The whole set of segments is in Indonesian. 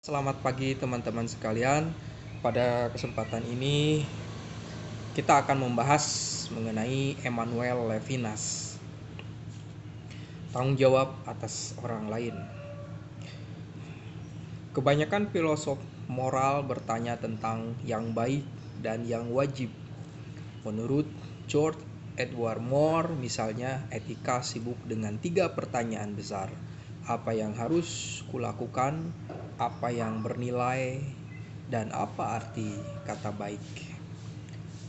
Selamat pagi teman-teman sekalian. Pada kesempatan ini kita akan membahas mengenai Emmanuel Levinas. Tanggung jawab atas orang lain. Kebanyakan filosof moral bertanya tentang yang baik dan yang wajib. Menurut George Edward Moore misalnya, etika sibuk dengan 3 pertanyaan besar. Apa yang harus kulakukan, apa yang bernilai, dan apa arti kata baik.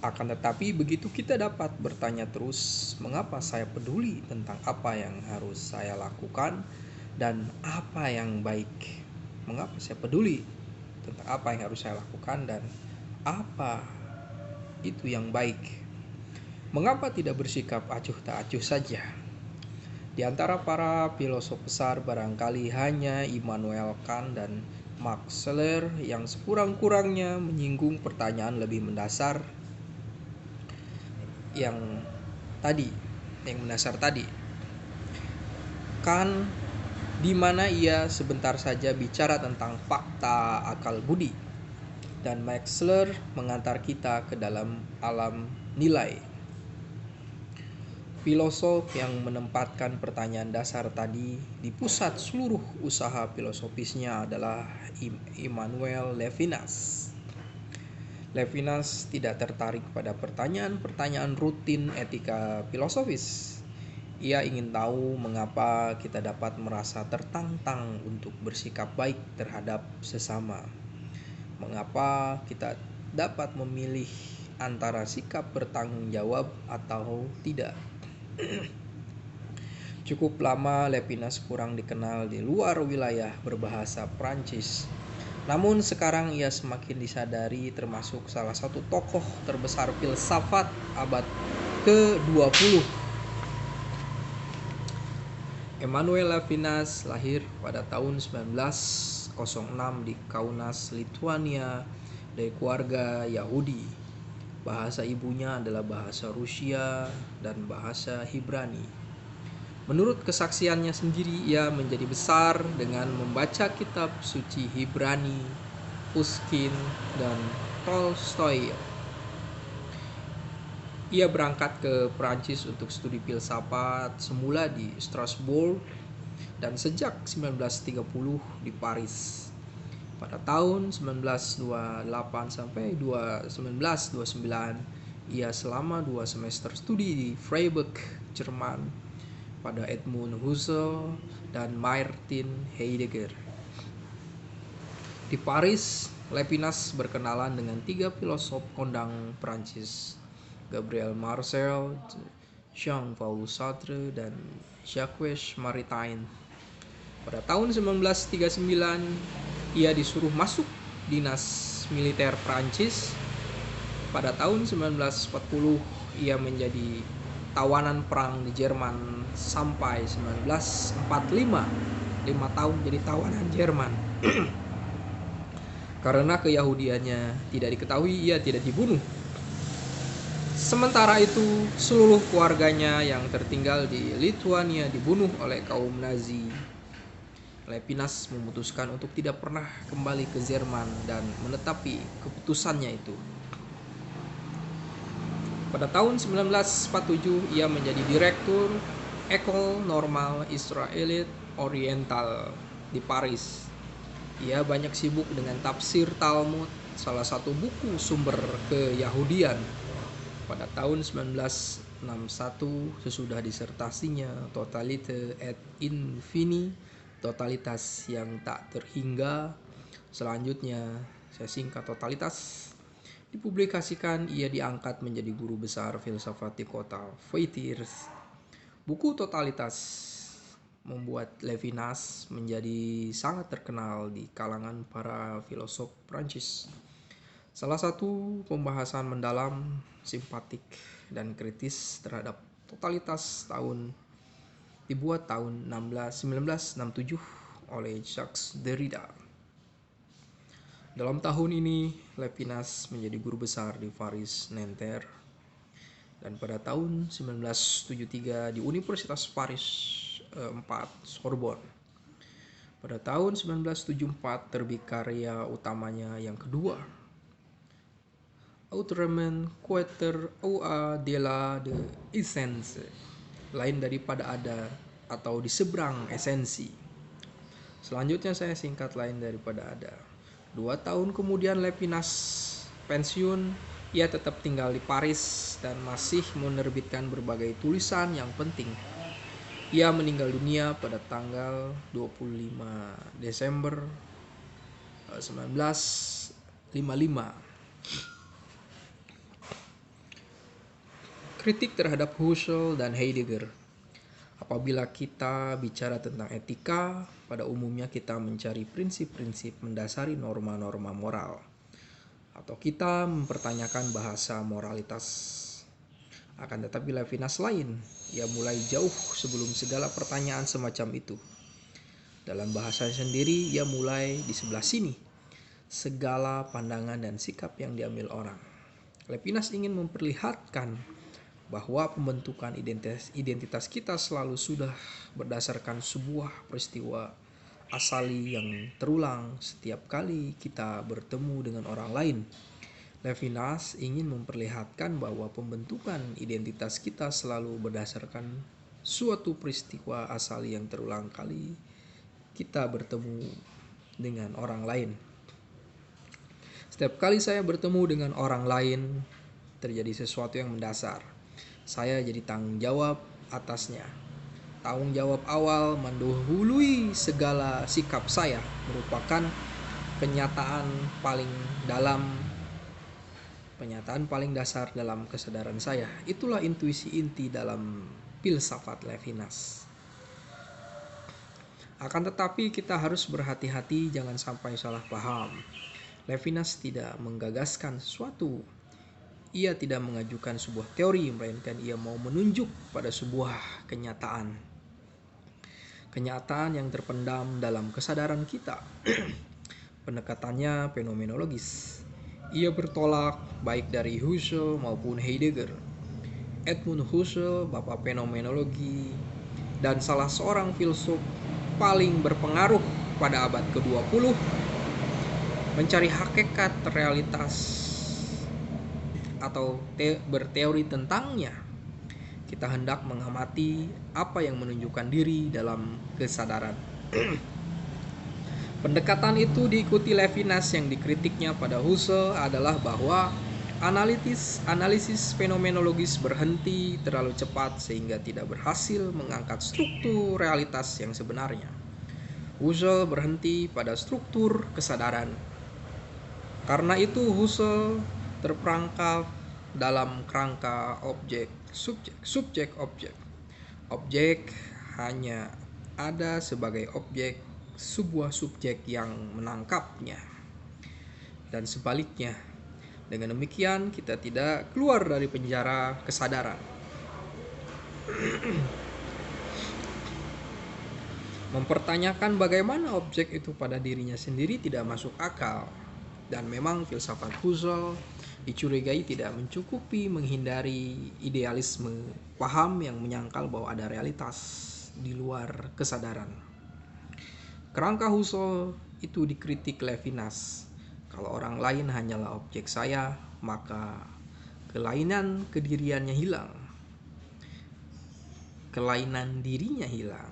Akan tetapi begitu kita dapat bertanya terus, mengapa saya peduli tentang apa yang harus saya lakukan dan apa yang baik? Mengapa saya peduli tentang apa yang harus saya lakukan dan apa itu yang baik? Mengapa tidak bersikap acuh tak acuh saja? Di antara para filosof besar barangkali hanya Immanuel Kant dan Max Scheler yang sekurang-kurangnya menyinggung pertanyaan lebih mendasar yang mendasar tadi. Kant di mana ia sebentar saja bicara tentang fakta akal budi, dan Max Scheler mengantar kita ke dalam alam nilai. Filosof yang menempatkan pertanyaan dasar tadi di pusat seluruh usaha filosofisnya adalah Emmanuel Levinas. Levinas tidak tertarik pada pertanyaan-pertanyaan rutin etika filosofis. Ia ingin tahu mengapa kita dapat merasa tertantang untuk bersikap baik terhadap sesama. Mengapa kita dapat memilih antara sikap bertanggung jawab atau tidak. Cukup lama Levinas kurang dikenal di luar wilayah berbahasa Prancis. Namun sekarang ia semakin disadari termasuk salah satu tokoh terbesar filsafat abad ke-20. Emmanuel Levinas lahir pada tahun 1906 di Kaunas, Lituania, dari keluarga Yahudi. Bahasa ibunya adalah bahasa Rusia dan bahasa Ibrani. Menurut kesaksiannya sendiri, ia menjadi besar dengan membaca kitab suci Ibrani, Pushkin, dan Tolstoy. Ia berangkat ke Prancis untuk studi filsafat, semula di Strasbourg dan sejak 1930 di Paris. Pada tahun 1928 sampai 1929, ia selama 2 semester studi di Freiburg, Jerman, pada Edmund Husserl dan Martin Heidegger. Di Paris, Levinas berkenalan dengan 3 filosof kondang Prancis, Gabriel Marcel, Jean-Paul Sartre, dan Jacques Maritain. Pada tahun 1939, ia disuruh masuk dinas militer Prancis. Pada tahun 1940, ia menjadi tawanan perang di Jerman sampai 1945, 5 tahun jadi tawanan Jerman. Karena keyahudiannya tidak diketahui, ia tidak dibunuh. Sementara itu, seluruh keluarganya yang tertinggal di Lituania dibunuh oleh kaum Nazi. Levinas memutuskan untuk tidak pernah kembali ke Jerman dan menetapi keputusannya itu. Pada tahun 1947, ia menjadi direktur École Normale Israélite Orientale di Paris. Ia banyak sibuk dengan tafsir Talmud, salah satu buku sumber keyahudian. Pada tahun 1961, sesudah disertasinya Totalite et Infini, totalitas yang tak terhingga, selanjutnya saya singkat totalitas, dipublikasikan, ia diangkat menjadi guru besar filsafat di kota Poitiers. Buku Totalitas membuat Levinas menjadi sangat terkenal di kalangan para filosof Prancis. Salah satu pembahasan mendalam, simpatik, dan kritis terhadap totalitas dibuat tahun 1967 oleh Jacques Derrida. Dalam tahun ini, Levinas menjadi guru besar di Paris Nanterre, dan pada tahun 1973 di Universitas Paris 4 Sorbonne. Pada tahun 1974 terbit karya utamanya yang kedua, Autrement Quater ou au-delà de l'essence, lain daripada ada atau di seberang esensi. Selanjutnya saya singkat lain daripada ada. 2 tahun kemudian Levinas pensiun, ia tetap tinggal di Paris dan masih menerbitkan berbagai tulisan yang penting. Ia meninggal dunia pada tanggal 25 Desember 1955. Kritik terhadap Husserl dan Heidegger. Apabila kita bicara tentang etika, pada umumnya kita mencari prinsip-prinsip mendasari norma-norma moral, atau kita mempertanyakan bahasa moralitas. Akan tetapi Levinas lain, ia mulai jauh sebelum segala pertanyaan semacam itu. Dalam bahasa sendiri, ia mulai di sebelah sini, segala pandangan dan sikap yang diambil orang. Levinas ingin memperlihatkan bahwa pembentukan identitas kita selalu sudah berdasarkan sebuah peristiwa asali yang terulang setiap kali kita bertemu dengan orang lain. Levinas ingin memperlihatkan bahwa pembentukan identitas kita selalu berdasarkan suatu peristiwa asali yang terulang kali kita bertemu dengan orang lain. Setiap kali saya bertemu dengan orang lain, terjadi sesuatu yang mendasar. Saya jadi tanggung jawab atasnya. Tanggung jawab awal mendahului segala sikap saya, merupakan penyataan paling dasar dalam kesadaran saya. Itulah intuisi inti dalam filsafat Levinas. Akan tetapi kita harus berhati-hati jangan sampai salah paham. Levinas tidak menggagaskan sesuatu. Ia tidak mengajukan sebuah teori, melainkan ia mau menunjuk pada sebuah kenyataan. Kenyataan yang terpendam dalam kesadaran kita. Pendekatannya fenomenologis. Ia bertolak baik dari Husserl maupun Heidegger. Edmund Husserl, bapak fenomenologi, dan salah seorang filsuf paling berpengaruh pada abad ke-20, mencari hakikat realitas atau berteori tentangnya. Kita hendak mengamati apa yang menunjukkan diri dalam kesadaran. Pendekatan itu diikuti Levinas. Yang dikritiknya pada Husserl adalah bahwa analisis fenomenologis berhenti terlalu cepat sehingga tidak berhasil mengangkat struktur realitas yang sebenarnya. Husserl berhenti pada struktur kesadaran. Karena itu Husserl terperangkap dalam kerangka subjek. Objek hanya ada sebagai objek sebuah subjek yang menangkapnya, dan sebaliknya. Dengan demikian kita tidak keluar dari penjara kesadaran. Mempertanyakan bagaimana objek itu pada dirinya sendiri tidak masuk akal. Dan memang filsafat Husserl dicurigai tidak mencukupi menghindari idealisme paham yang menyangkal bahwa ada realitas di luar kesadaran. Kerangka Husserl itu dikritik Levinas. Kalau orang lain hanyalah objek saya, maka kelainan kediriannya hilang. Kelainan dirinya hilang.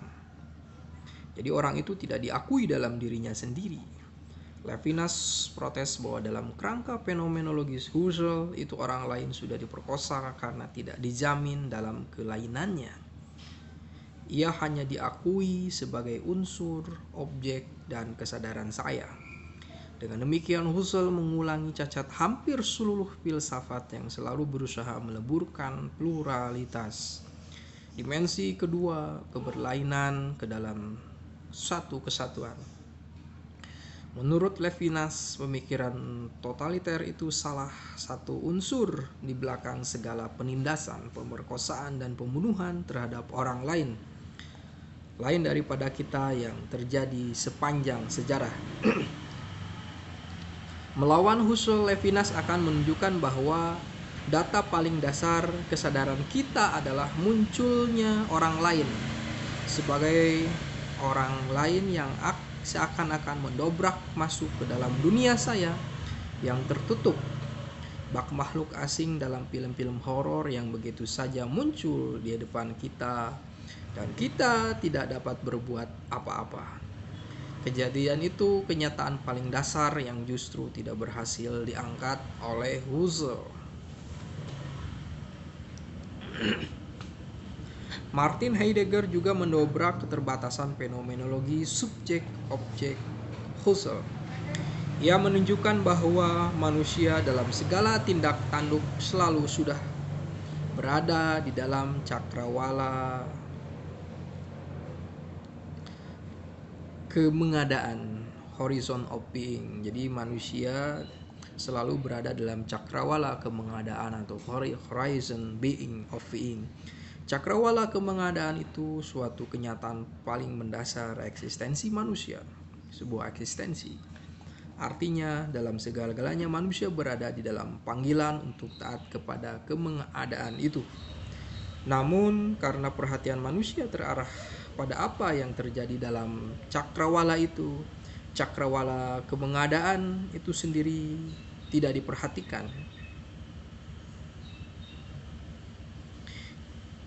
Jadi orang itu tidak diakui dalam dirinya sendiri. Levinas protes bahwa dalam kerangka fenomenologis Husserl itu orang lain sudah diperkosa karena tidak dijamin dalam kelainannya. Ia hanya diakui sebagai unsur, objek, dan kesadaran saya. Dengan demikian Husserl mengulangi cacat hampir seluruh filsafat yang selalu berusaha meleburkan pluralitas. Dimensi kedua, keberlainan ke dalam satu kesatuan. Menurut Levinas, pemikiran totaliter itu salah satu unsur di belakang segala penindasan, pemerkosaan, dan pembunuhan terhadap orang lain daripada kita yang terjadi sepanjang sejarah. Melawan Husserl, Levinas akan menunjukkan bahwa data paling dasar kesadaran kita adalah munculnya orang lain sebagai orang lain yang seakan-akan mendobrak masuk ke dalam dunia saya yang tertutup. Bak makhluk asing dalam film-film horor yang begitu saja muncul di depan kita dan kita tidak dapat berbuat apa-apa. Kejadian itu kenyataan paling dasar yang justru tidak berhasil diangkat oleh Husserl. Martin Heidegger juga mendobrak keterbatasan fenomenologi subjek-objek Husserl. Ia menunjukkan bahwa manusia dalam segala tindak tanduk selalu sudah berada di dalam cakrawala kemengadaan, horizon of being. Jadi manusia selalu berada dalam cakrawala kemengadaan atau horizon being of being. Cakrawala kemengadaan itu suatu kenyataan paling mendasar eksistensi manusia, sebuah eksistensi. Artinya dalam segala-galanya manusia berada di dalam panggilan untuk taat kepada kemengadaan itu. Namun karena perhatian manusia terarah pada apa yang terjadi dalam cakrawala itu, cakrawala kemengadaan itu sendiri tidak diperhatikan.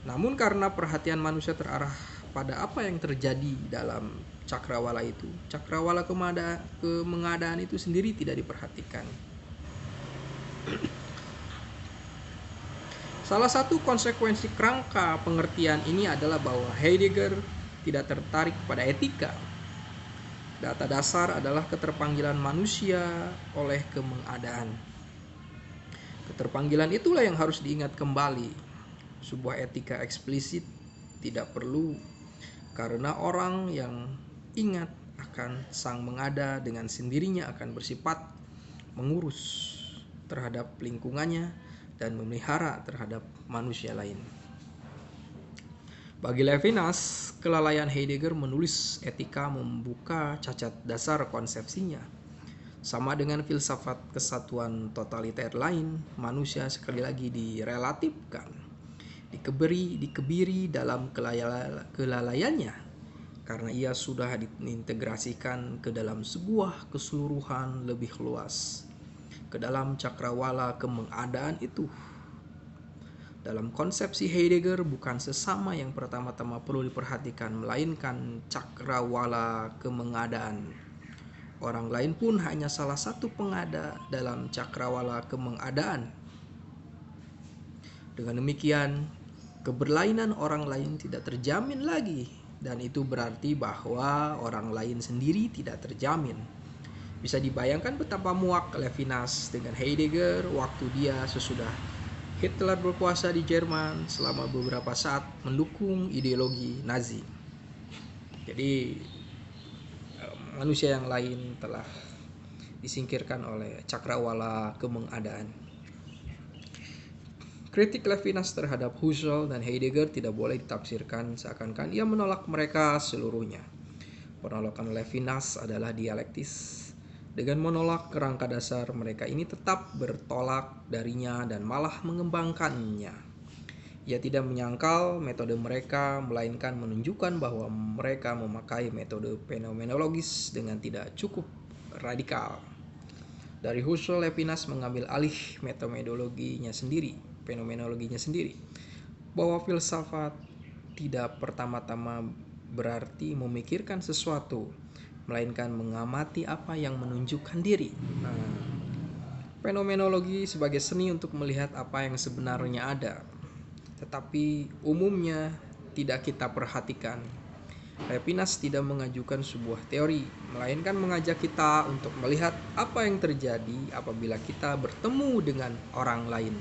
Namun karena perhatian manusia terarah pada apa yang terjadi dalam cakrawala itu, cakrawala kemengadaan itu sendiri tidak diperhatikan. Salah satu konsekuensi kerangka pengertian ini adalah bahwa Heidegger tidak tertarik pada etika. Data dasar adalah keterpanggilan manusia oleh kemengadaan. Keterpanggilan itulah yang harus diingat kembali. Sebuah etika eksplisit tidak perlu, karena orang yang ingat akan sang mengada dengan sendirinya akan bersifat mengurus terhadap lingkungannya dan memelihara terhadap manusia lain. Bagi Levinas, kelalaian Heidegger menulis etika membuka cacat dasar konsepsinya. Sama dengan filsafat kesatuan totaliter lain, manusia sekali lagi direlatifkan, dikebiri dalam kelalaiannya, karena ia sudah diintegrasikan ke dalam sebuah keseluruhan lebih luas, ke dalam cakrawala kemengadaan itu. Dalam konsepsi Heidegger, bukan sesama yang pertama-tama perlu diperhatikan, melainkan cakrawala kemengadaan. Orang lain pun hanya salah satu pengada dalam cakrawala kemengadaan. Dengan demikian, keberlainan orang lain tidak terjamin lagi, dan itu berarti bahwa orang lain sendiri tidak terjamin. Bisa dibayangkan betapa muak Levinas dengan Heidegger waktu dia sesudah Hitler berkuasa di Jerman selama beberapa saat mendukung ideologi Nazi. Jadi manusia yang lain telah disingkirkan oleh cakrawala kemengadaan. Kritik Levinas terhadap Husserl dan Heidegger tidak boleh ditafsirkan seakan-akan ia menolak mereka seluruhnya. Penolakan Levinas adalah dialektis. Dengan menolak kerangka dasar, mereka ini tetap bertolak darinya dan malah mengembangkannya. Ia tidak menyangkal metode mereka, melainkan menunjukkan bahwa mereka memakai metode fenomenologis dengan tidak cukup radikal. Dari Husserl, Levinas mengambil alih metodologinya sendiri, fenomenologinya sendiri, bahwa filsafat tidak pertama-tama berarti memikirkan sesuatu, melainkan mengamati apa yang menunjukkan diri. Fenomenologi sebagai seni untuk melihat apa yang sebenarnya ada, tetapi umumnya tidak kita perhatikan. Levinas tidak mengajukan sebuah teori, melainkan mengajak kita untuk melihat apa yang terjadi apabila kita bertemu dengan orang lain.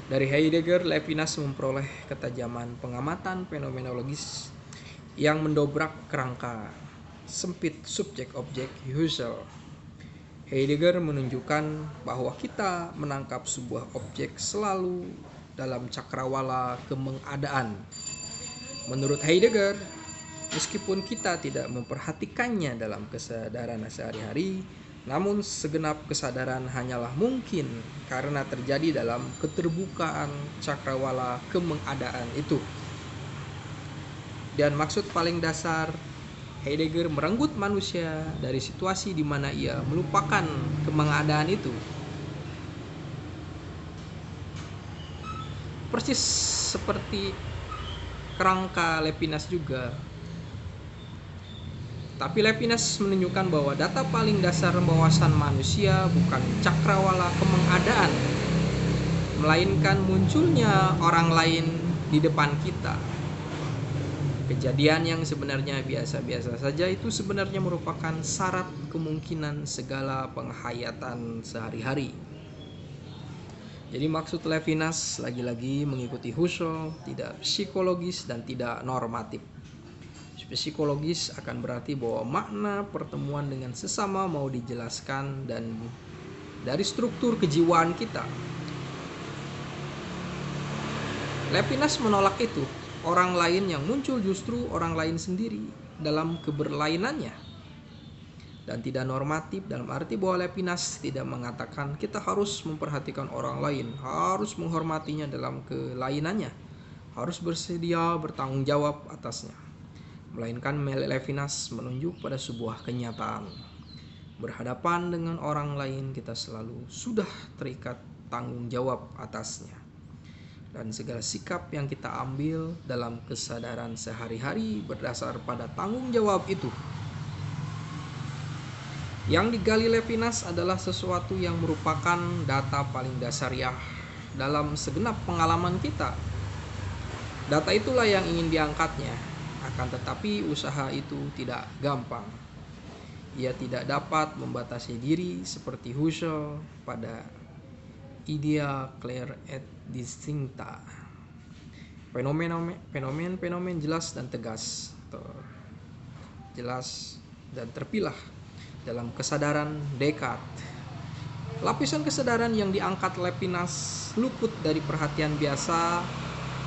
Dari Heidegger, Levinas memperoleh ketajaman pengamatan fenomenologis yang mendobrak kerangka sempit subjek-objek Husserl. Heidegger menunjukkan bahwa kita menangkap sebuah objek selalu dalam cakrawala kemengadaan. Menurut Heidegger, meskipun kita tidak memperhatikannya dalam kesadaran sehari-hari, namun segenap kesadaran hanyalah mungkin karena terjadi dalam keterbukaan cakrawala kemengadaan itu. Dan maksud paling dasar Heidegger merenggut manusia dari situasi di mana ia melupakan kemengadaan itu. Persis seperti kerangka Levinas juga. Tapi Levinas menunjukkan bahwa data paling dasar wawasan manusia bukan cakrawala kemengadaan, melainkan munculnya orang lain di depan kita. Kejadian yang sebenarnya biasa-biasa saja itu sebenarnya merupakan syarat kemungkinan segala penghayatan sehari-hari. Jadi maksud Levinas lagi-lagi mengikuti Husserl, tidak psikologis dan tidak normatif. Psikologis akan berarti bahwa makna pertemuan dengan sesama mau dijelaskan dan dari struktur kejiwaan kita. Levinas menolak itu. Orang lain yang muncul justru orang lain sendiri dalam keberlainannya. Dan tidak normatif dalam arti bahwa Levinas tidak mengatakan kita harus memperhatikan orang lain, harus menghormatinya dalam kelainannya, harus bersedia bertanggung jawab atasnya. Melainkan Levinas menunjuk pada sebuah kenyataan. Berhadapan dengan orang lain kita selalu sudah terikat tanggung jawab atasnya. Dan segala sikap yang kita ambil dalam kesadaran sehari-hari berdasar pada tanggung jawab itu. Yang digali Levinas adalah sesuatu yang merupakan data paling dasariah dalam segenap pengalaman kita. Data itulah yang ingin diangkatnya. Akan tetapi usaha itu tidak gampang. Ia tidak dapat membatasi diri seperti Husserl pada idea claire et distincta. Fenomen jelas dan tegas, jelas dan terpilah dalam kesadaran Descartes. Lapisan kesadaran yang diangkat Levinas luput dari perhatian biasa.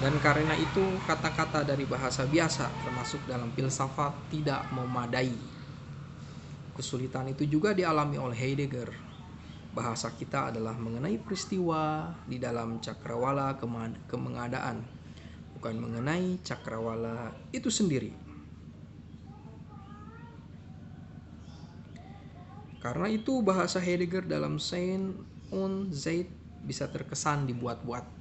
Dan karena itu kata-kata dari bahasa biasa termasuk dalam filsafat tidak memadai. Kesulitan itu juga dialami oleh Heidegger. Bahasa kita adalah mengenai peristiwa di dalam cakrawala kemengadaan, bukan mengenai cakrawala itu sendiri. Karena itu bahasa Heidegger dalam Sein und Zeit bisa terkesan dibuat-buat.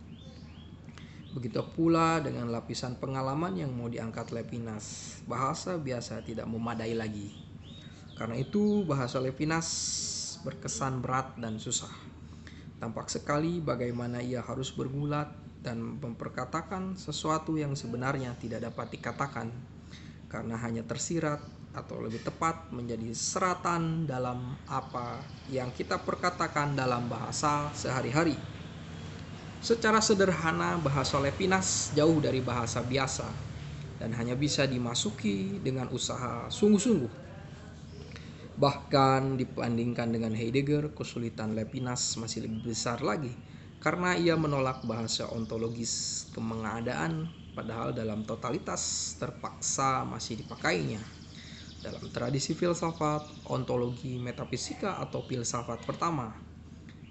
Begitu pula dengan lapisan pengalaman yang mau diangkat Levinas. Bahasa biasa tidak memadai lagi. Karena itu bahasa Levinas berkesan berat dan susah. Tampak sekali bagaimana ia harus bergulat dan memperkatakan sesuatu yang sebenarnya tidak dapat dikatakan. Karena hanya tersirat atau lebih tepat menjadi seratan dalam apa yang kita perkatakan dalam bahasa sehari-hari. Secara sederhana bahasa Levinas jauh dari bahasa biasa dan hanya bisa dimasuki dengan usaha sungguh-sungguh. Bahkan dibandingkan dengan Heidegger, kesulitan Levinas masih lebih besar lagi karena ia menolak bahasa ontologis kemengadaan padahal dalam totalitas terpaksa masih dipakainya. Dalam tradisi filsafat, ontologi metafisika atau filsafat pertama,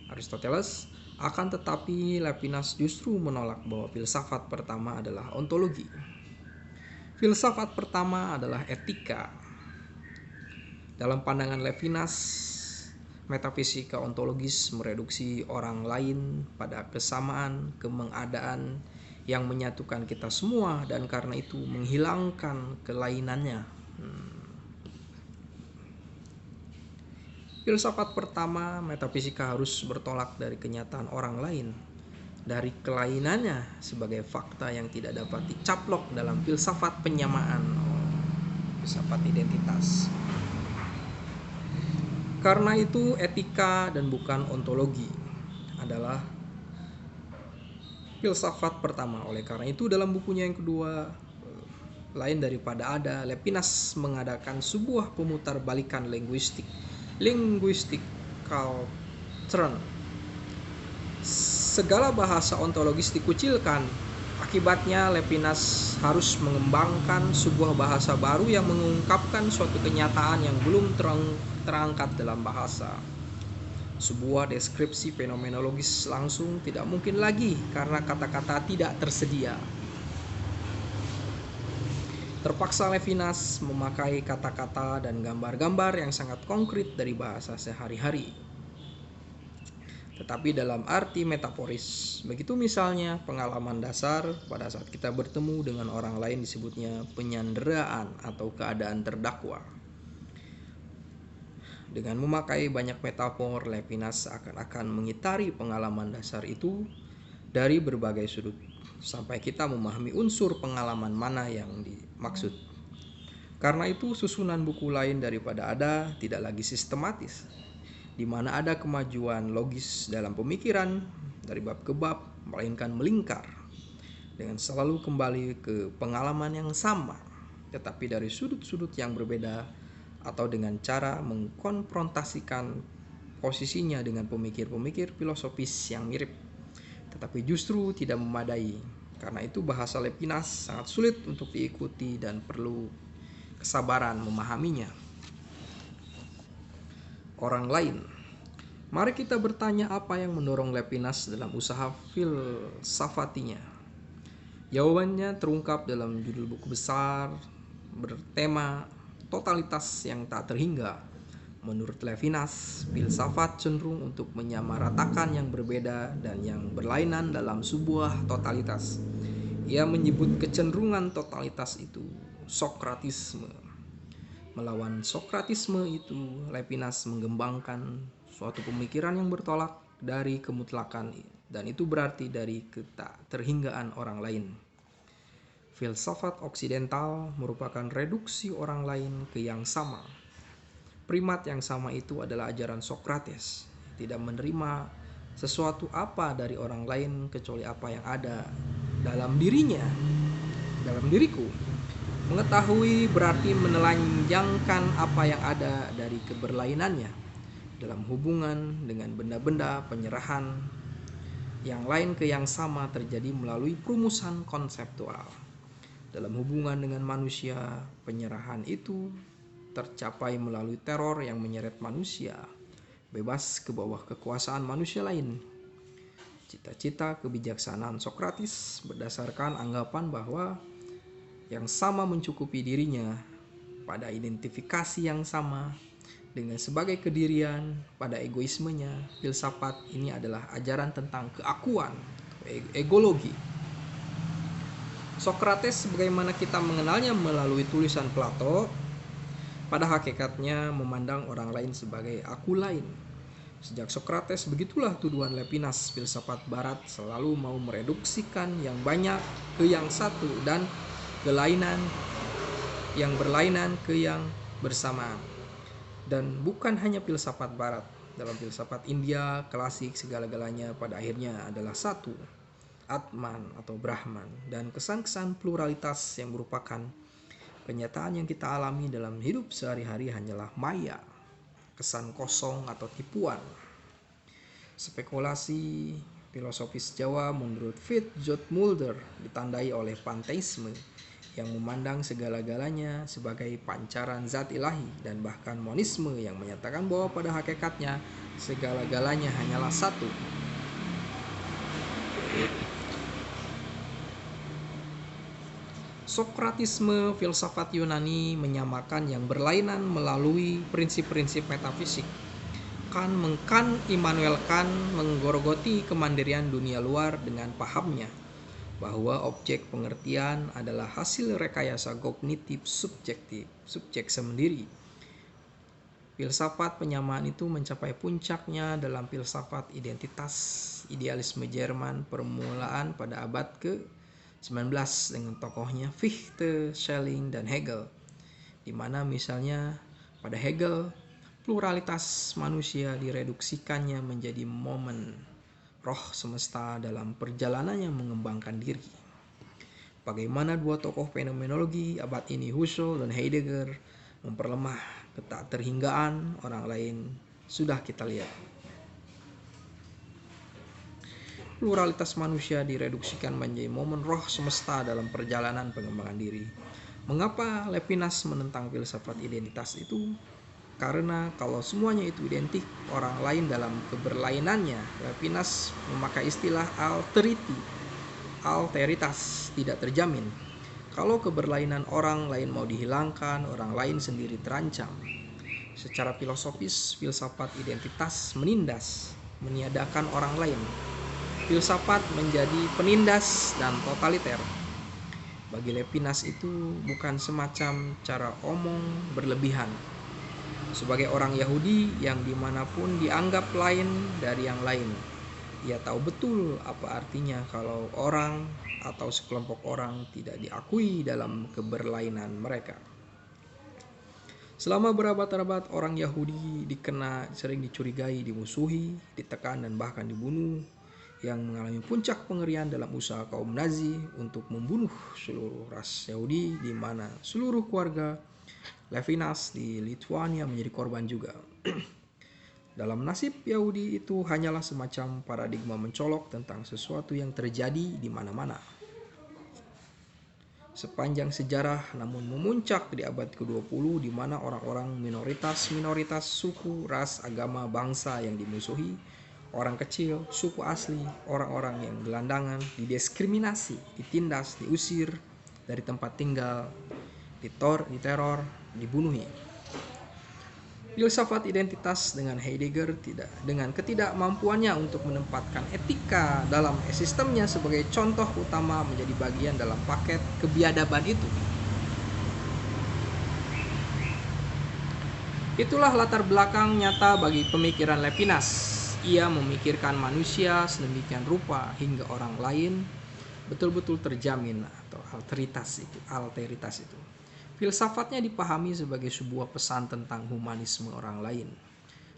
Aristoteles. Akan tetapi Levinas justru menolak bahwa filsafat pertama adalah ontologi. Filsafat pertama adalah etika. Dalam pandangan Levinas, metafisika ontologis mereduksi orang lain pada kesamaan kemengadaan yang menyatukan kita semua dan karena itu menghilangkan kelainannya. Filsafat pertama, metafisika harus bertolak dari kenyataan orang lain, dari kelainannya sebagai fakta yang tidak dapat dicaplok dalam filsafat penyamaan, filsafat identitas. Karena itu etika dan bukan ontologi adalah filsafat pertama. Oleh karena itu dalam bukunya yang kedua, lain daripada ada, Levinas mengadakan sebuah pemutarbalikan linguistikal turn. Segala bahasa ontologis dikucilkan. Akibatnya Levinas harus mengembangkan sebuah bahasa baru yang mengungkapkan suatu kenyataan yang belum terangkat dalam bahasa. Sebuah deskripsi fenomenologis langsung tidak mungkin lagi karena kata-kata tidak tersedia. Terpaksa Levinas memakai kata-kata dan gambar-gambar yang sangat konkret dari bahasa sehari-hari, tetapi dalam arti metaforis. Begitu misalnya pengalaman dasar pada saat kita bertemu dengan orang lain disebutnya penyanderaan atau keadaan terdakwa. Dengan memakai banyak metafor, Levinas akan mengitari pengalaman dasar itu dari berbagai sudut sampai kita memahami unsur pengalaman mana yang dimaksud. Karena itu susunan buku lain daripada ada tidak lagi sistematis, di mana ada kemajuan logis dalam pemikiran dari bab ke bab, melainkan melingkar dengan selalu kembali ke pengalaman yang sama, tetapi dari sudut-sudut yang berbeda atau dengan cara mengkonfrontasikan posisinya dengan pemikir-pemikir filosofis yang mirip, tetapi justru tidak memadai. Karena itu bahasa Levinas sangat sulit untuk diikuti dan perlu kesabaran memahaminya. Orang lain. Mari kita bertanya apa yang mendorong Levinas dalam usaha filsafatinya. Jawabannya terungkap dalam judul buku besar bertema totalitas yang tak terhingga. Menurut Levinas, filsafat cenderung untuk menyamaratakan yang berbeda dan yang berlainan dalam sebuah totalitas. Ia menyebut kecenderungan totalitas itu Sokratisme. Melawan Sokratisme itu, Levinas mengembangkan suatu pemikiran yang bertolak dari kemutlakan, dan itu berarti dari keterhinggaan orang lain. Filsafat Oksidental merupakan reduksi orang lain ke yang sama. Primat yang sama itu adalah ajaran Sokrates, tidak menerima sesuatu apa dari orang lain kecuali apa yang ada dalam dirinya, dalam diriku. Mengetahui berarti menelanjangkan apa yang ada dari keberlainannya. Dalam hubungan dengan benda-benda, penyerahan yang lain ke yang sama terjadi melalui perumusan konseptual. Dalam hubungan dengan manusia, penyerahan itu tercapai melalui teror yang menyeret manusia bebas ke bawah kekuasaan manusia lain. Cita-cita kebijaksanaan Sokrates berdasarkan anggapan bahwa yang sama mencukupi dirinya pada identifikasi yang sama dengan sebagai kedirian pada egoismenya. Filsafat ini adalah ajaran tentang keakuan, egologi. Sokrates sebagaimana kita mengenalnya melalui tulisan Plato, pada hakikatnya memandang orang lain sebagai aku lain. Sejak Sokrates, begitulah tuduhan Levinas. Filsafat barat selalu mau mereduksikan yang banyak ke yang satu dan kelainan yang berlainan ke yang bersamaan. Dan bukan hanya filsafat barat, dalam filsafat India klasik segala-galanya pada akhirnya adalah satu, Atman atau Brahman, dan kesan-kesan pluralitas yang merupakan kenyataan yang kita alami dalam hidup sehari-hari hanyalah maya, kesan kosong atau tipuan. Spekulasi filosofis Jawa menurut Zoetmulder ditandai oleh panteisme yang memandang segala-galanya sebagai pancaran zat ilahi, dan bahkan monisme yang menyatakan bahwa pada hakikatnya segala-galanya hanyalah satu. Sokratisme filsafat Yunani menyamakan yang berlainan melalui prinsip-prinsip metafisik. Immanuel Kant menggorogoti kemandirian dunia luar dengan pahamnya bahwa objek pengertian adalah hasil rekayasa kognitif subjek semendiri. Filsafat penyamaan itu mencapai puncaknya dalam filsafat identitas idealisme Jerman permulaan pada abad ke-19 dengan tokohnya Fichte, Schelling, dan Hegel, di mana misalnya pada Hegel pluralitas manusia direduksikannya menjadi momen roh semesta dalam perjalanannya mengembangkan diri. Bagaimana dua tokoh fenomenologi abad ini, Husserl dan Heidegger, memperlemah keterhinggaan orang lain sudah kita lihat. Pluralitas manusia direduksikan menjadi momen roh semesta dalam perjalanan pengembangan diri. Mengapa Levinas menentang filsafat identitas itu? Karena kalau semuanya itu identik orang lain dalam keberlainannya, Levinas memakai istilah alteritas tidak terjamin. Kalau keberlainan orang lain mau dihilangkan, orang lain sendiri terancam. Secara filosofis, filsafat identitas menindas, meniadakan orang lain. Filsafat menjadi penindas dan totaliter. Bagi Levinas itu bukan semacam cara omong berlebihan. Sebagai orang Yahudi yang dimanapun dianggap lain dari yang lain, ia tahu betul apa artinya kalau orang atau sekelompok orang tidak diakui dalam keberlainan mereka. Selama berabad-abad orang Yahudi sering dicurigai, dimusuhi, ditekan dan bahkan dibunuh, yang mengalami puncak pengerian dalam usaha kaum Nazi untuk membunuh seluruh ras Yahudi, di mana seluruh keluarga Levinas di Lithuania menjadi korban juga. Dalam nasib Yahudi itu hanyalah semacam paradigma mencolok tentang sesuatu yang terjadi di mana-mana. Sepanjang sejarah, namun memuncak di abad ke-20 di mana orang-orang minoritas suku, ras, agama, bangsa yang dimusuhi, orang kecil, suku asli, orang-orang yang gelandangan, didiskriminasi, ditindas, diusir dari tempat tinggal, diteror, dibunuhi. Filsafat identitas dengan Heidegger dengan ketidakmampuannya untuk menempatkan etika dalam sistemnya sebagai contoh utama menjadi bagian dalam paket kebiadaban itu. Itulah latar belakang nyata bagi pemikiran Levinas. Ia memikirkan manusia sedemikian rupa hingga orang lain betul-betul terjamin atau alteritas itu. Filsafatnya dipahami sebagai sebuah pesan tentang humanisme orang lain.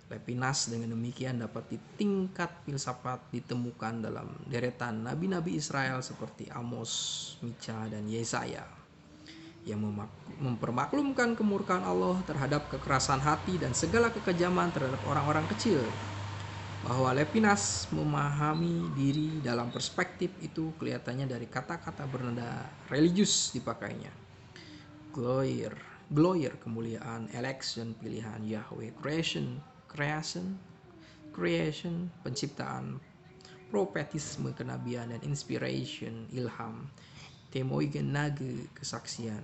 Levinas dengan demikian dapat di tingkat filsafat ditemukan dalam deretan nabi-nabi Israel seperti Amos, Micha, dan Yesaya, yang mempermaklumkan kemurkaan Allah terhadap kekerasan hati dan segala kekejaman terhadap orang-orang kecil. Bahwa Levinas memahami diri dalam perspektif itu kelihatannya dari kata-kata bernada religius dipakainya. Gloire, kemuliaan, election, pilihan, Yahweh, creation, penciptaan, profetisme, kenabian, dan inspiration, ilham, temoigenage, kesaksian.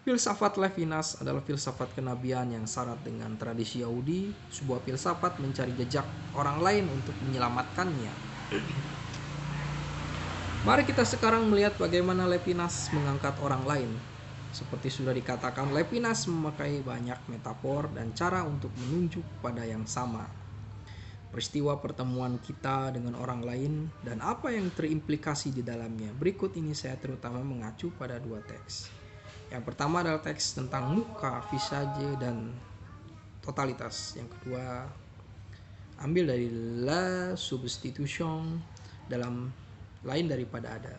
Filsafat Levinas adalah filsafat kenabian yang syarat dengan tradisi Yahudi, sebuah filsafat mencari jejak orang lain untuk menyelamatkannya. Mari kita sekarang melihat bagaimana Levinas mengangkat orang lain. Seperti sudah dikatakan, Levinas memakai banyak metafor dan cara untuk menunjuk pada yang sama. Peristiwa pertemuan kita dengan orang lain dan apa yang terimplikasi di dalamnya. Berikut ini saya terutama mengacu pada dua teks. Yang pertama adalah teks tentang muka, visage, dan totalitas. Yang kedua ambil dari la substitution, dalam lain daripada ada,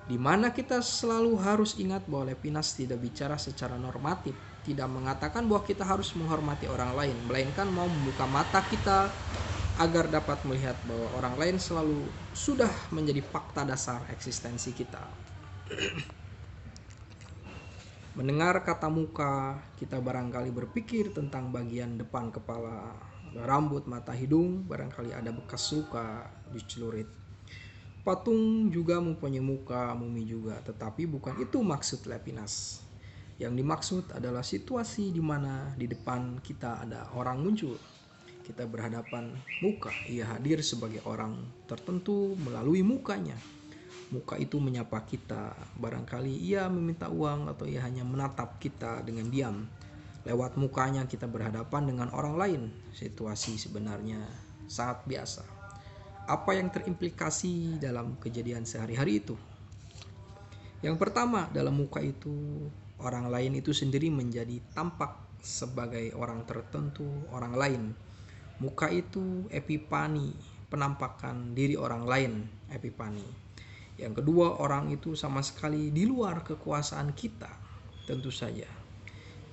di mana kita selalu harus ingat bahwa Levinas tidak bicara secara normatif, tidak mengatakan bahwa kita harus menghormati orang lain, melainkan mau membuka mata kita agar dapat melihat bahwa orang lain selalu sudah menjadi fakta dasar eksistensi kita. Mendengar kata muka, kita barangkali berpikir tentang bagian depan kepala, rambut, mata, hidung, barangkali ada bekas luka di celurit. Patung juga mempunyai muka, mumi juga, tetapi bukan itu maksud Levinas. Yang dimaksud adalah situasi di mana di depan kita ada orang muncul. Kita berhadapan muka, ia hadir sebagai orang tertentu melalui mukanya. Muka itu menyapa kita, barangkali ia meminta uang atau ia hanya menatap kita dengan diam. Lewat mukanya kita berhadapan dengan orang lain. Situasi sebenarnya sangat biasa. Apa yang terimplikasi dalam kejadian sehari-hari itu? Yang pertama, dalam muka itu, orang lain itu sendiri menjadi tampak sebagai orang tertentu, orang lain. Muka itu epipani, penampakan diri orang lain, epipani. Yang kedua, orang itu sama sekali di luar kekuasaan kita. Tentu saja,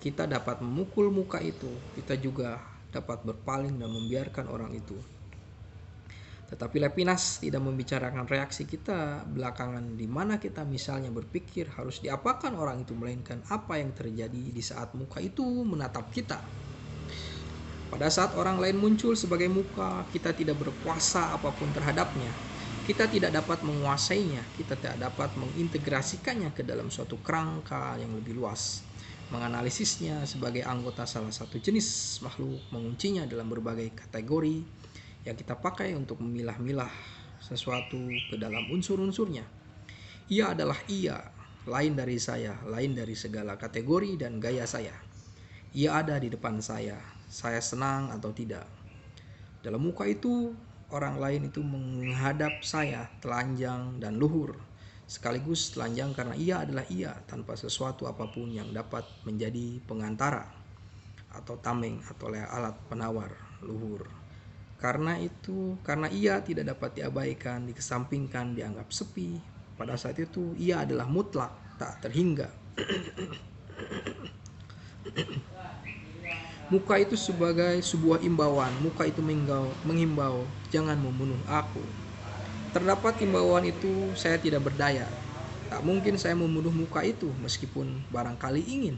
kita dapat memukul muka itu, kita juga dapat berpaling dan membiarkan orang itu. Tetapi Levinas tidak membicarakan reaksi kita belakangan di mana kita misalnya berpikir harus diapakan orang itu, melainkan apa yang terjadi di saat muka itu menatap kita. Pada saat orang lain muncul sebagai muka, kita tidak berkuasa apapun terhadapnya. Kita tidak dapat menguasainya, kita tidak dapat mengintegrasikannya ke dalam suatu kerangka yang lebih luas. Menganalisisnya sebagai anggota salah satu jenis makhluk, menguncinya dalam berbagai kategori yang kita pakai untuk memilah-milah sesuatu ke dalam unsur-unsurnya. Ia adalah ia, lain dari saya, lain dari segala kategori dan gaya saya. Ia ada di depan saya senang atau tidak. Dalam muka itu, orang lain itu menghadap saya telanjang dan luhur. Sekaligus telanjang karena ia adalah ia tanpa sesuatu apapun yang dapat menjadi pengantara atau tameng atau alat penawar luhur. Karena ia tidak dapat diabaikan, dikesampingkan, dianggap sepi. Pada saat itu ia adalah mutlak, tak terhingga. Muka itu sebagai sebuah imbauan. Muka itu menghimbau, jangan membunuh aku. Terdapat imbauan itu, saya tidak berdaya. Tak mungkin saya membunuh muka itu, meskipun barangkali ingin.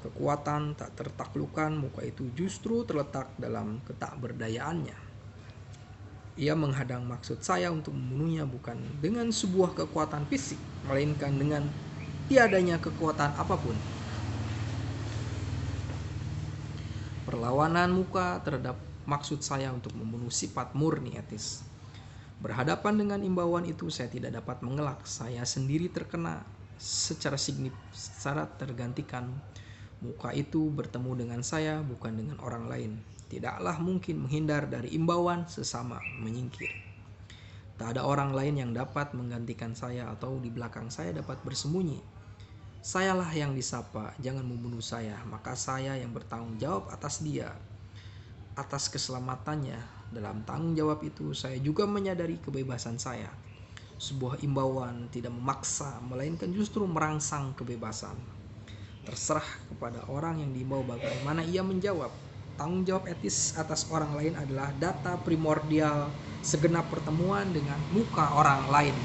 Kekuatan tak tertaklukkan muka itu justru terletak dalam ketakberdayaannya. Ia menghadang maksud saya untuk membunuhnya bukan dengan sebuah kekuatan fisik, melainkan dengan tiadanya kekuatan apapun. Perlawanan muka terhadap maksud saya untuk membunuh sifat murni etis. Berhadapan dengan imbauan itu, saya tidak dapat mengelak. Saya sendiri terkena secara tergantikan. Muka itu bertemu dengan saya, bukan dengan orang lain. Tidaklah mungkin menghindar dari imbauan sesama menyingkir. Tak ada orang lain yang dapat menggantikan saya atau di belakang saya dapat bersembunyi. Sayalah yang disapa, jangan membunuh saya, maka saya yang bertanggung jawab atas dia, atas keselamatannya. Dalam tanggung jawab itu, saya juga menyadari kebebasan saya. Sebuah imbauan tidak memaksa, melainkan justru merangsang kebebasan. Terserah kepada orang yang diimbau bagaimana ia menjawab. Tanggung jawab etis atas orang lain adalah data primordial segenap pertemuan dengan muka orang lain.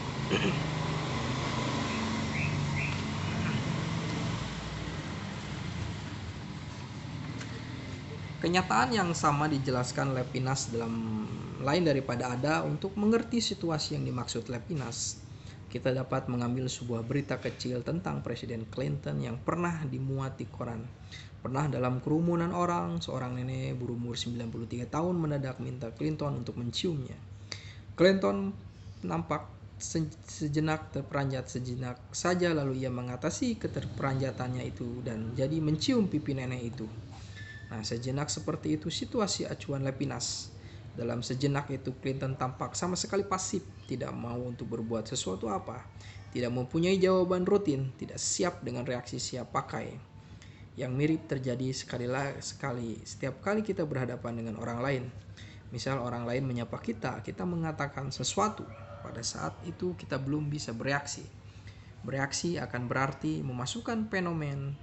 Kenyataan yang sama dijelaskan Levinas dalam lain daripada ada. Untuk mengerti situasi yang dimaksud Levinas, kita dapat mengambil sebuah berita kecil tentang Presiden Clinton yang pernah dimuat di koran. Pernah dalam kerumunan orang, seorang nenek berumur 93 tahun mendadak minta Clinton untuk menciumnya. Clinton nampak sejenak terperanjat sejenak saja, lalu ia mengatasi keterperanjatannya itu dan jadi mencium pipi nenek itu. Nah, sejenak seperti itu situasi acuan Levinas. Dalam sejenak itu Clinton tampak sama sekali pasif, tidak mau untuk berbuat sesuatu apa, tidak mempunyai jawaban rutin, tidak siap dengan reaksi siap pakai. Yang mirip terjadi sekali setiap kali kita berhadapan dengan orang lain. Misal orang lain menyapa kita mengatakan sesuatu. Pada saat itu kita belum bisa bereaksi. Bereaksi akan berarti memasukkan fenomen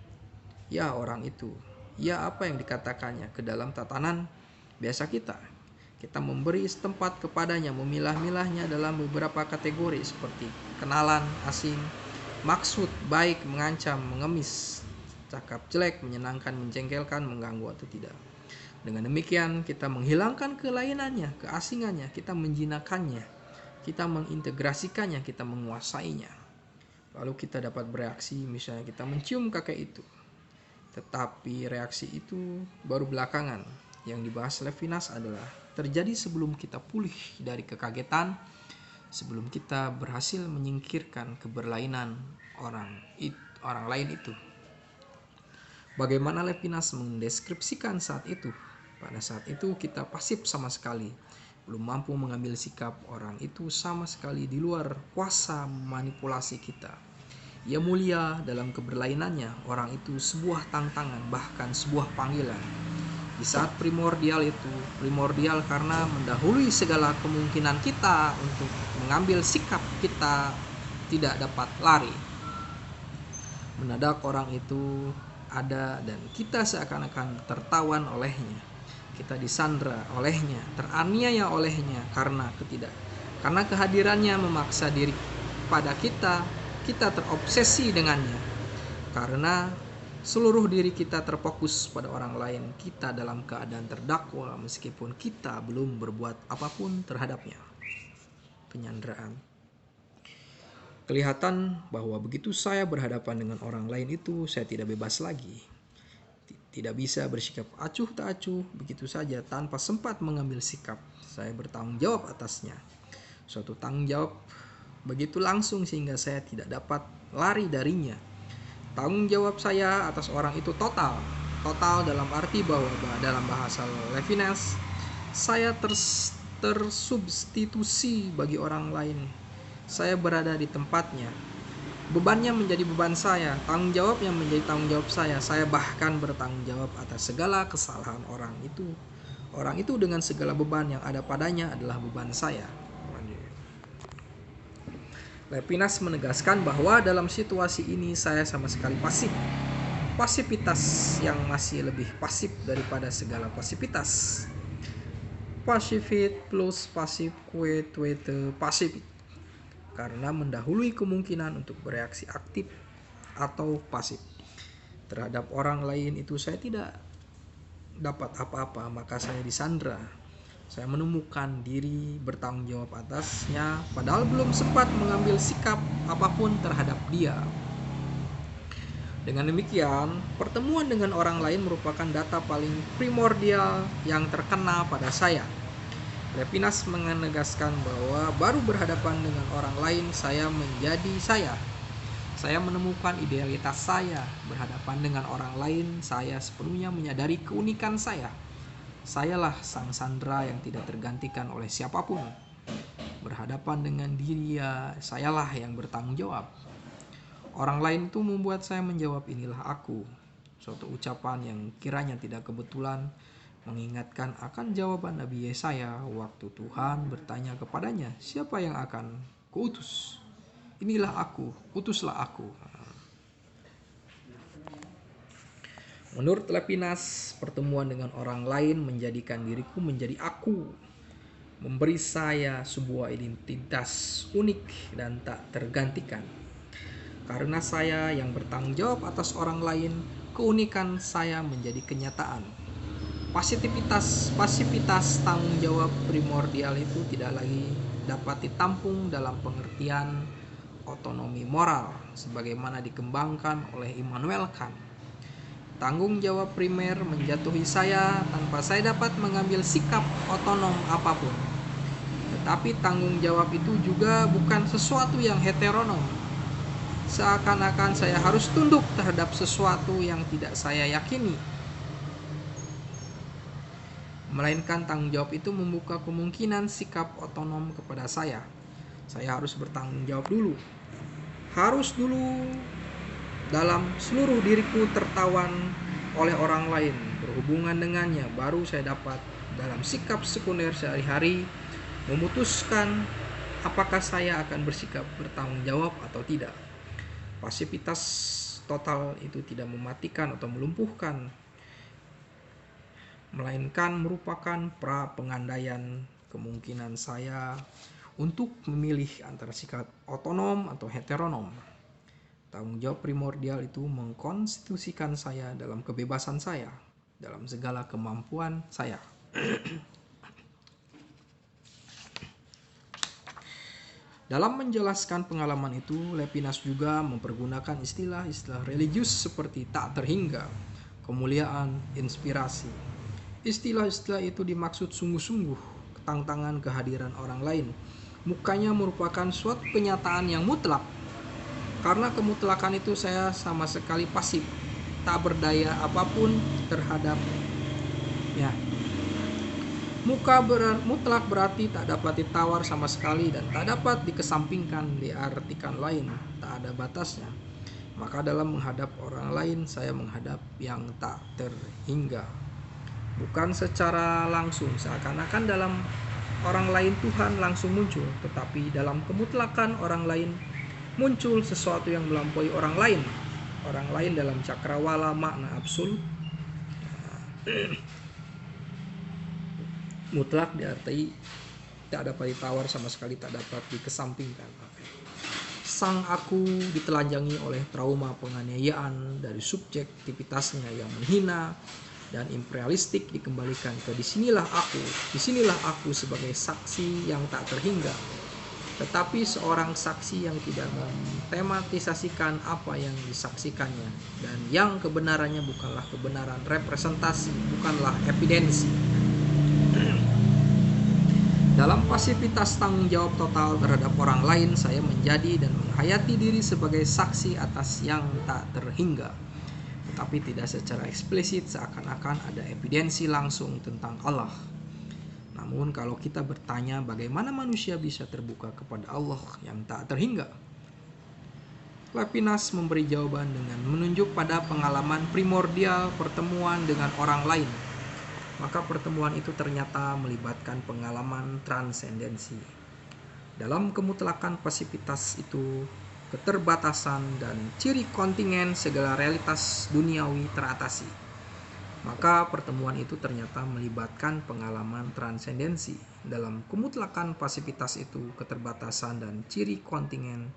ya orang itu, ya apa yang dikatakannya ke dalam tatanan biasa kita. Kita memberi tempat kepadanya, memilah-milahnya dalam beberapa kategori seperti kenalan, asing, maksud, baik, mengancam, mengemis, cakap jelek, menyenangkan, menjengkelkan, mengganggu atau tidak. Dengan demikian kita menghilangkan kelainannya, keasingannya, kita menjinakkannya, kita mengintegrasikannya, kita menguasainya. Lalu kita dapat bereaksi, misalnya kita mencium kakek itu. Tetapi reaksi itu baru belakangan. Yang dibahas Levinas adalah terjadi sebelum kita pulih dari kekagetan, sebelum kita berhasil menyingkirkan keberlainan orang lain itu. Bagaimana Levinas mendeskripsikan saat itu? Pada saat itu kita pasif sama sekali, belum mampu mengambil sikap. Orang itu sama sekali di luar kuasa manipulasi kita. Ia mulia dalam keberlainannya. Orang itu sebuah tantangan, bahkan sebuah panggilan. Di saat primordial itu, primordial karena mendahului segala kemungkinan kita untuk mengambil sikap, kita tidak dapat lari. Mendadak orang itu ada dan kita seakan-akan tertawan olehnya. Kita disandra olehnya, teraniaya olehnya karena kehadirannya memaksa diri pada kita terobsesi dengannya. Karena seluruh diri kita terfokus pada orang lain, kita dalam keadaan terdakwa meskipun kita belum berbuat apapun terhadapnya. Penyanderaan. Kelihatan bahwa begitu saya berhadapan dengan orang lain itu, saya tidak bebas lagi. Tidak bisa bersikap acuh tak acuh begitu saja tanpa sempat mengambil sikap. Saya bertanggung jawab atasnya. Suatu tanggung jawab begitu langsung sehingga saya tidak dapat lari darinya. Tanggung jawab saya atas orang itu total. Total dalam arti bahwa dalam bahasa Levinas, saya tersubstitusi bagi orang lain. Saya berada di tempatnya. Bebannya menjadi beban saya, tanggung jawabnya menjadi tanggung jawab saya. Saya bahkan bertanggung jawab atas segala kesalahan orang itu. Orang itu dengan segala beban yang ada padanya adalah beban saya. Levinas menegaskan bahwa dalam situasi ini saya sama sekali pasif. Pasivitas yang masih lebih pasif daripada segala pasivitas. Pasifit plus pasif kuete pasif. Karena mendahului kemungkinan untuk bereaksi aktif atau pasif. Terhadap orang lain itu saya tidak dapat apa-apa, maka saya disandra. Saya menemukan diri bertanggung jawab atasnya, padahal belum sempat mengambil sikap apapun terhadap dia. Dengan demikian, pertemuan dengan orang lain merupakan data paling primordial yang terkena pada saya. Levinas menegaskan bahwa baru berhadapan dengan orang lain saya menjadi saya. Saya menemukan idealitas saya. Berhadapan dengan orang lain saya sepenuhnya menyadari keunikan saya. Sayalah sang sandera yang tidak tergantikan oleh siapapun. Berhadapan dengan diri sayalah yang bertanggung jawab. Orang lain itu membuat saya menjawab inilah aku. Suatu ucapan yang kiranya tidak kebetulan mengingatkan akan jawaban Nabi Yesaya waktu Tuhan bertanya kepadanya, siapa yang akan kuutus? Inilah aku, utuslah aku. Menurut Levinas, pertemuan dengan orang lain menjadikan diriku menjadi aku, memberi saya sebuah identitas unik dan tak tergantikan. Karena saya yang bertanggung jawab atas orang lain, keunikan saya menjadi kenyataan. Pasivitas tanggung jawab primordial itu tidak lagi dapat ditampung dalam pengertian otonomi moral sebagaimana dikembangkan oleh Immanuel Kant. Tanggung jawab primer menjatuhi saya tanpa saya dapat mengambil sikap otonom apapun. Tetapi tanggung jawab itu juga bukan sesuatu yang heteronom. Seakan-akan saya harus tunduk terhadap sesuatu yang tidak saya yakini. Melainkan tanggung jawab itu membuka kemungkinan sikap otonom kepada saya. Saya harus bertanggung jawab dulu. Harus dulu dalam seluruh diriku tertawan oleh orang lain, berhubungan dengannya, baru saya dapat dalam sikap sekunder sehari-hari memutuskan apakah saya akan bersikap bertanggung jawab atau tidak. Pasivitas total itu tidak mematikan atau melumpuhkan, melainkan merupakan pra-pengandaian kemungkinan saya untuk memilih antara sikap otonom atau heteronom. Tanggung jawab primordial itu mengkonstitusikan saya dalam kebebasan saya, dalam segala kemampuan saya. Dalam menjelaskan pengalaman itu, Levinas juga mempergunakan istilah-istilah religius seperti tak terhingga, kemuliaan, inspirasi. Istilah-istilah itu dimaksud sungguh-sungguh ketantangan kehadiran orang lain. Mukanya merupakan suatu kenyataan yang mutlak. Karena kemutlakan itu saya sama sekali pasif, tak berdaya apapun terhadapnya. Mutlak berarti tak dapat ditawar sama sekali dan tak dapat dikesampingkan, diartikan lain, tak ada batasnya. Maka dalam menghadap orang lain saya menghadap yang tak terhingga. Bukan secara langsung, seakan-akan dalam orang lain Tuhan langsung muncul, tetapi dalam kemutlakan orang lain muncul sesuatu yang melampaui orang lain. Orang lain dalam cakrawala makna absolut. Mutlak diarti tak dapat ditawar sama sekali, tak dapat dikesampingkan. Sang aku ditelanjangi oleh trauma penganiayaan dari subjektivitasnya yang menghina dan imperialistik dikembalikan ke disinilah aku sebagai saksi yang tak terhingga, tetapi seorang saksi yang tidak mentematisasikan apa yang disaksikannya, dan yang kebenarannya bukanlah kebenaran representasi, bukanlah evidensi. Dalam pasivitas tanggung jawab total terhadap orang lain, saya menjadi dan menghayati diri sebagai saksi atas yang tak terhingga, tetapi tidak secara eksplisit seakan-akan ada evidensi langsung tentang Allah. Namun kalau kita bertanya bagaimana manusia bisa terbuka kepada Allah yang tak terhingga, Levinas memberi jawaban dengan menunjuk pada pengalaman primordial pertemuan dengan orang lain. Maka pertemuan itu ternyata melibatkan pengalaman transendensi. Dalam kemutlakan pasivitas itu, keterbatasan dan ciri kontingen segala realitas duniawi teratasi. Maka pertemuan itu ternyata melibatkan pengalaman transendensi. Dalam kemutlakan pasivitas itu, keterbatasan dan ciri kontingen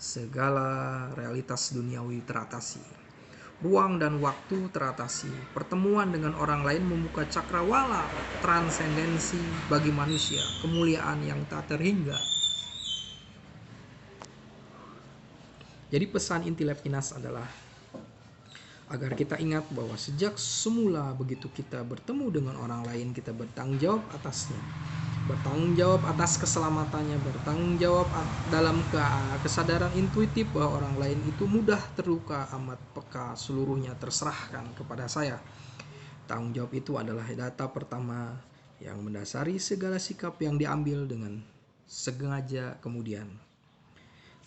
segala realitas duniawi teratasi. Ruang dan waktu teratasi. Pertemuan dengan orang lain membuka cakrawala transendensi bagi manusia, kemuliaan yang tak terhingga. Jadi pesan inti Levinas adalah agar kita ingat bahwa sejak semula begitu kita bertemu dengan orang lain, kita bertanggung jawab atasnya, bertanggung jawab atas keselamatannya, bertanggung jawab dalam kesadaran intuitif bahwa orang lain itu mudah terluka, amat peka, seluruhnya terserahkan kepada saya. Tanggung jawab itu adalah data pertama yang mendasari segala sikap yang diambil dengan sengaja kemudian.